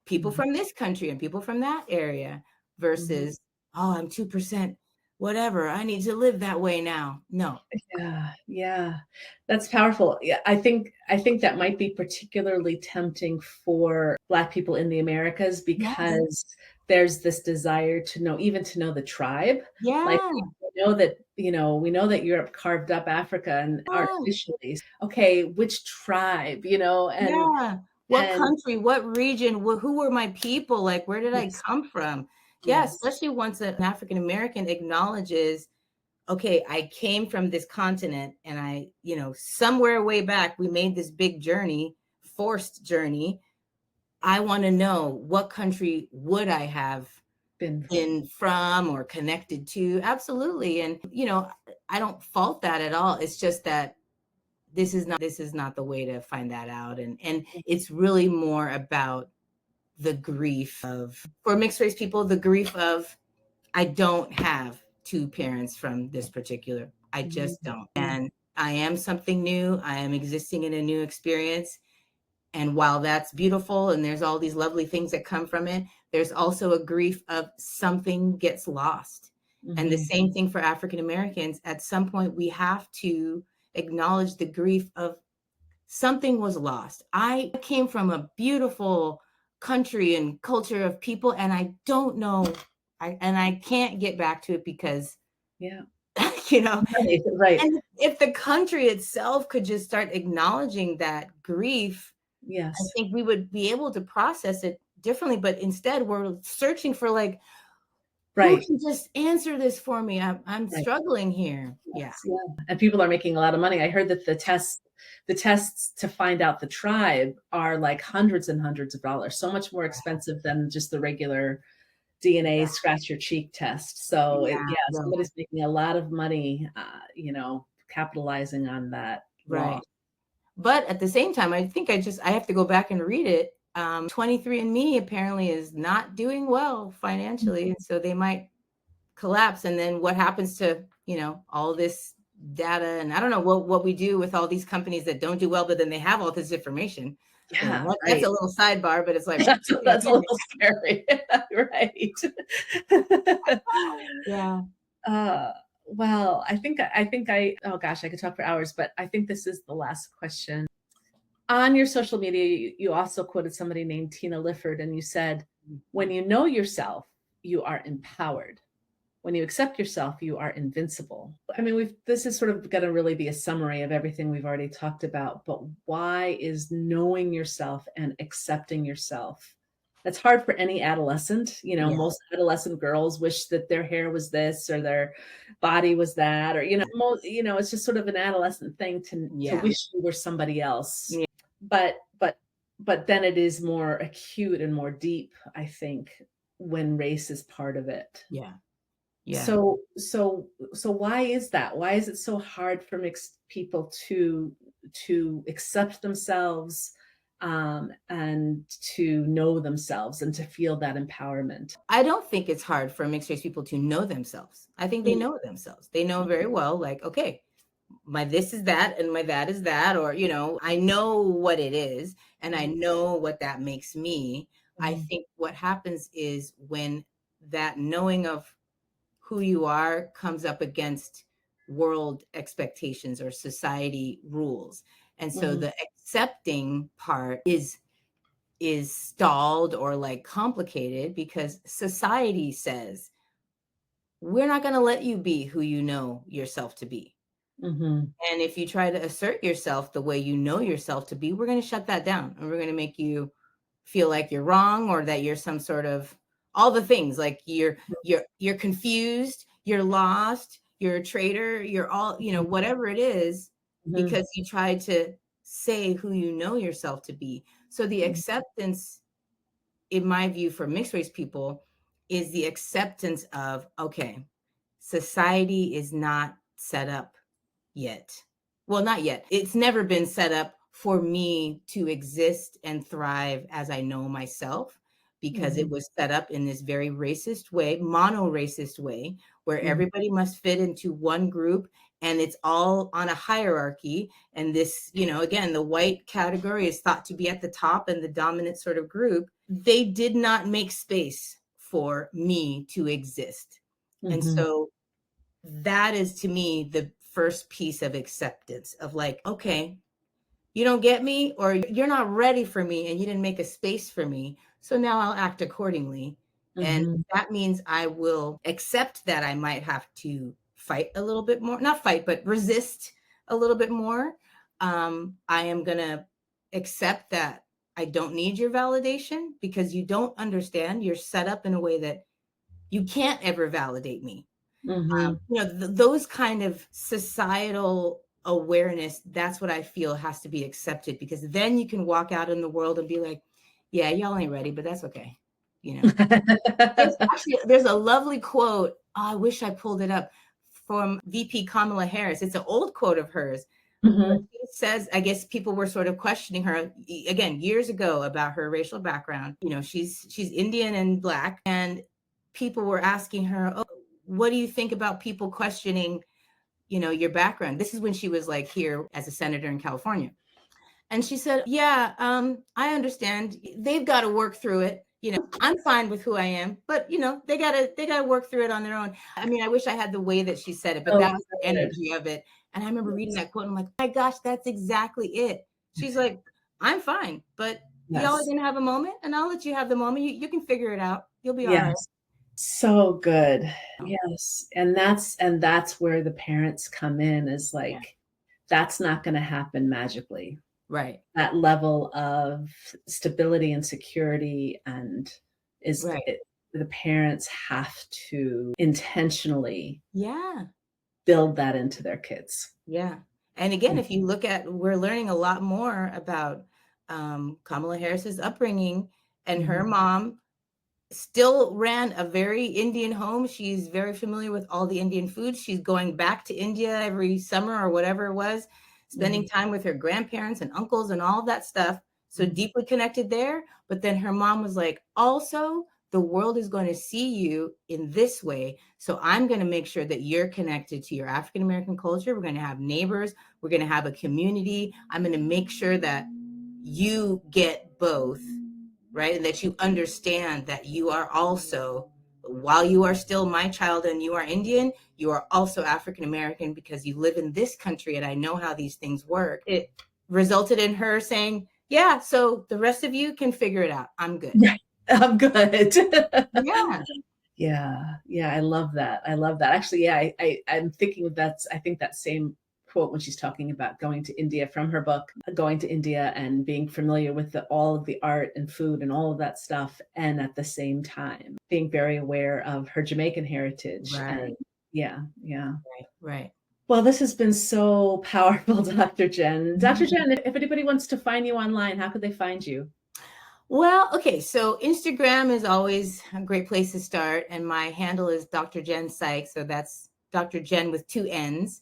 [SPEAKER 2] people
[SPEAKER 1] Mhm.
[SPEAKER 2] from this country and people from that area
[SPEAKER 1] Mhm.
[SPEAKER 2] versus, oh, I'm 2%, whatever. I need to live that way now. No.
[SPEAKER 1] Yeah, yeah. That's powerful. Yeah, I think that might be particularly tempting for Black people in the Americas
[SPEAKER 2] Yes.
[SPEAKER 1] because there's this desire to know, even to know the tribe. Like,
[SPEAKER 2] Yeah.
[SPEAKER 1] we know that, we know that Europe carved up Africa and
[SPEAKER 2] Yeah.
[SPEAKER 1] artificially. Okay, which tribe,
[SPEAKER 2] Yeah. What
[SPEAKER 1] and
[SPEAKER 2] country, what region, who were my people? Like, where did I
[SPEAKER 1] yes,
[SPEAKER 2] come from? Yeah,
[SPEAKER 1] yes,
[SPEAKER 2] especially once an African American acknowledges, okay, I came from this continent and somewhere way back, we made this big journey, forced journey. I want to know, what country would I have
[SPEAKER 1] been from.
[SPEAKER 2] been from or connected to? Absolutely. And, I don't fault that at all. It's just that this is not the way to find that out. And it's really more about the grief of, for mixed race people, the grief of, I don't have two parents from this particular. I just
[SPEAKER 1] Mhm.
[SPEAKER 2] don't. And I am something new. I am existing in a new experience. And while that's beautiful and there's all these lovely things that come from it, there's also a grief of something gets lost. And the
[SPEAKER 1] Mhm.
[SPEAKER 2] same thing for African Americans. At some point, we have to acknowledge the grief of something was lost. I came from a beautiful country and culture of people, and I don't know, I can't get back to it because,
[SPEAKER 1] Yeah.
[SPEAKER 2] you know,
[SPEAKER 1] Right, right.
[SPEAKER 2] and if the country itself could just start acknowledging that grief, I
[SPEAKER 1] Yes.
[SPEAKER 2] think we would be able to process it differently. But instead, we're searching for, like, who
[SPEAKER 1] Right,
[SPEAKER 2] can just answer this for me? I'm
[SPEAKER 1] right.
[SPEAKER 2] struggling here. Yeah.
[SPEAKER 1] Yes, yeah, and people are making a lot of money. I heard that the tests to find out the tribe are like hundreds and hundreds of dollars, so much more expensive than just the regular DNA
[SPEAKER 2] Yeah.
[SPEAKER 1] scratch your cheek test. So
[SPEAKER 2] Yeah.
[SPEAKER 1] yeah,
[SPEAKER 2] Yeah.
[SPEAKER 1] somebody's making a lot of money, capitalizing on that
[SPEAKER 2] Right.
[SPEAKER 1] loss.
[SPEAKER 2] But at the same time, I think I have to go back and read it. 23andMe apparently is not doing well financially, and so they might collapse. And then what happens to, all this data? And I don't know what we do with all these companies that don't do well, but then they have all this information.
[SPEAKER 1] Yeah,
[SPEAKER 2] That's
[SPEAKER 1] right.
[SPEAKER 2] a little sidebar, but it's like,
[SPEAKER 1] That's a little scary. Right.
[SPEAKER 2] yeah,
[SPEAKER 1] Uh, well, I think oh gosh, I could talk for hours, but I think this is the last question. On your social media, you also quoted somebody named Tina Lifford, and you said, "When you know yourself, you are empowered. When you accept yourself, you are invincible." I mean, this is sort of going to really be a summary of everything we've already talked about, but why is knowing yourself and accepting yourself? That's hard for any adolescent.
[SPEAKER 2] yeah,
[SPEAKER 1] Most adolescent girls wish that their hair was this or their body was that, or it's just sort of an adolescent thing to
[SPEAKER 2] yeah,
[SPEAKER 1] wish you were somebody else.
[SPEAKER 2] yeah,
[SPEAKER 1] But then it is more acute and more deep, I think, when race is part of it.
[SPEAKER 2] yeah, yeah.
[SPEAKER 1] So why is that? Why is it so hard for mixed people to accept themselves, and to know themselves and to feel that empowerment?
[SPEAKER 2] I don't think it's hard for mixed race people to know themselves. I think they
[SPEAKER 1] Mm,
[SPEAKER 2] know themselves. They know very well, like, okay, my this is that and my that is that, or, I know what it is and I
[SPEAKER 1] mhm,
[SPEAKER 2] know what that makes me. I
[SPEAKER 1] mhm,
[SPEAKER 2] think what happens is when that knowing of who you are comes up against world expectations or society rules. And so
[SPEAKER 1] mhm,
[SPEAKER 2] the accepting part is stalled or like complicated because society says we're not going to let you be who you know yourself to be.
[SPEAKER 1] mhm,
[SPEAKER 2] And if you try to assert yourself the way you know yourself to be, we're going to shut that down and we're going to make you feel like you're wrong or that you're some sort of all the things like you're confused, you're lost, you're a traitor, you're all,
[SPEAKER 1] mhm,
[SPEAKER 2] whatever it is
[SPEAKER 1] mhm,
[SPEAKER 2] because you tried to say who you know yourself to be. So the
[SPEAKER 1] mhm,
[SPEAKER 2] acceptance in my view for mixed race people is the acceptance of, okay, society is not set up yet. Well, not yet. It's never been set up for me to exist and thrive as I know myself, because it
[SPEAKER 1] Mhm.
[SPEAKER 2] was set up in this very racist way, mono racist way, where
[SPEAKER 1] Mhm.
[SPEAKER 2] everybody must fit into one group, and it's all on a hierarchy. And this, again, the white category is thought to be at the top and the dominant sort of group. They did not make space for me to exist. And
[SPEAKER 1] Mhm.
[SPEAKER 2] so that is, to me, the first piece of acceptance of, like, okay, you don't get me, or you're not ready for me, and you didn't make a space for me. So now I'll act accordingly. And
[SPEAKER 1] Mhm.
[SPEAKER 2] that means I will accept that I might have to fight a little bit more, not fight, but resist a little bit more. I am going to accept that I don't need your validation, because you don't understand. You're set up in a way that you can't ever validate me.
[SPEAKER 1] Mhm.
[SPEAKER 2] Those kind of societal awareness, that's what I feel has to be accepted, because then you can walk out in the world and be like, yeah, y'all ain't ready, but that's okay. There's a lovely quote. Oh, I wish I pulled it up, from VP Kamala Harris. It's an old quote of hers.
[SPEAKER 1] Mhm.
[SPEAKER 2] She says, I guess people were sort of questioning her again years ago about her racial background. She's Indian and Black, and people were asking her, "Oh, what do you think about people questioning, your background?" This is when she was like here as a senator in California. And she said, yeah, I understand. They've got to work through it. I'm fine with who I am, but they gotta work through it on their own. I mean, I wish I had the way that she said it, but
[SPEAKER 1] So
[SPEAKER 2] that was the
[SPEAKER 1] good.
[SPEAKER 2] energy of it. And I remember reading
[SPEAKER 1] Yes.
[SPEAKER 2] that quote, and I'm like, my gosh, that's exactly it. She's like, I'm fine, but y'all are
[SPEAKER 1] Yes.
[SPEAKER 2] gonna have a moment, and I'll let you have the moment. You can figure it out. You'll be all right.
[SPEAKER 1] Yes. So good. Yes. And that's where the parents come in, is
[SPEAKER 2] Yeah.
[SPEAKER 1] like, that's not going to happen magically.
[SPEAKER 2] Right.
[SPEAKER 1] That level of stability and security
[SPEAKER 2] Right.
[SPEAKER 1] the parents have to intentionally
[SPEAKER 2] Yeah.
[SPEAKER 1] build that into their kids.
[SPEAKER 2] Yeah. And again,
[SPEAKER 1] Mm.
[SPEAKER 2] if you look at, we're learning a lot more about Kamala Harris's upbringing, and her
[SPEAKER 1] Mhm.
[SPEAKER 2] mom still ran a very Indian home. She's very familiar with all the Indian foods. She's going back to India every summer or whatever it was, spending
[SPEAKER 1] Mhm.
[SPEAKER 2] time with her grandparents and uncles and all of that stuff. So
[SPEAKER 1] Mhm.
[SPEAKER 2] deeply connected there. But then her mom was like, also, the world is going to see you in this way. So I'm going to make sure that you're connected to your African American culture. We're going to have neighbors. We're going to have a community. I'm going to make sure that you get both, right? And that you understand that you are also, while you are still my child and you are Indian, you are also African American, because you live in this country and I know how these things work. It resulted in her saying, yeah, so the rest of you can figure it out. I'm good.
[SPEAKER 1] Right. I'm good.
[SPEAKER 2] Yeah.
[SPEAKER 1] Yeah, yeah, I love that. I love that. Actually, yeah, I'm thinking I think that same quote when she's talking about going to India, from her book, going to India and being familiar with all of the art and food and all of that stuff, and at the same time being very aware of her Jamaican heritage. And
[SPEAKER 2] Right.
[SPEAKER 1] yeah, yeah.
[SPEAKER 2] Right. Right.
[SPEAKER 1] Well, this has been so powerful, Dr. Jen. Dr. Jen, if anybody wants to find you online, how could they find you?
[SPEAKER 2] Well, okay, so Instagram is always a great place to start, and my handle is Dr. Jen Sykes, so that's Dr. Jen with two N's,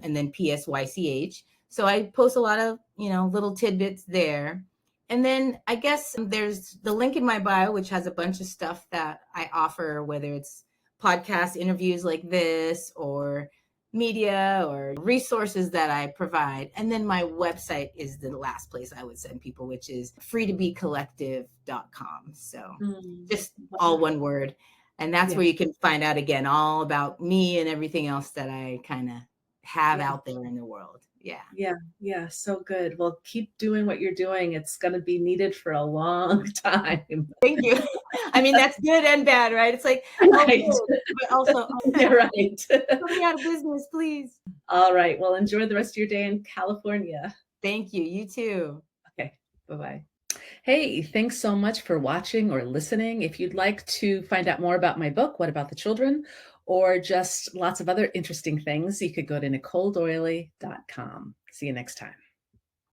[SPEAKER 2] and then PSYCH. So I post a lot of little tidbits there, and then I guess there's the link in my bio, which has a bunch of stuff that I offer, whether it's podcast interviews like this, or media or resources that I provide. And then my website is the last place I would send people, which is freetobecollective.com. So
[SPEAKER 1] Mm,
[SPEAKER 2] just all
[SPEAKER 1] wonderful.
[SPEAKER 2] one word. And that's
[SPEAKER 1] Yeah,
[SPEAKER 2] where you can find out again all about me and everything else that I kind of have
[SPEAKER 1] yeah.
[SPEAKER 2] out there in the world. Yeah.
[SPEAKER 1] Yeah, yeah, so good. Well, keep doing what you're doing. It's gonna be needed for a long time.
[SPEAKER 2] Thank you. I mean, that's good and bad, right? It's like, oh,
[SPEAKER 1] Right.
[SPEAKER 2] good, but also, oh,
[SPEAKER 1] You're right.
[SPEAKER 2] put me out of business, please.
[SPEAKER 1] All right, well, enjoy the rest of your day in California.
[SPEAKER 2] Thank you. You too.
[SPEAKER 1] Okay, bye-bye. Hey, thanks so much for watching or listening. If you'd like to find out more about my book, What About the Children, or just lots of other interesting things, you could go to NicoleDoily.com. See you next time.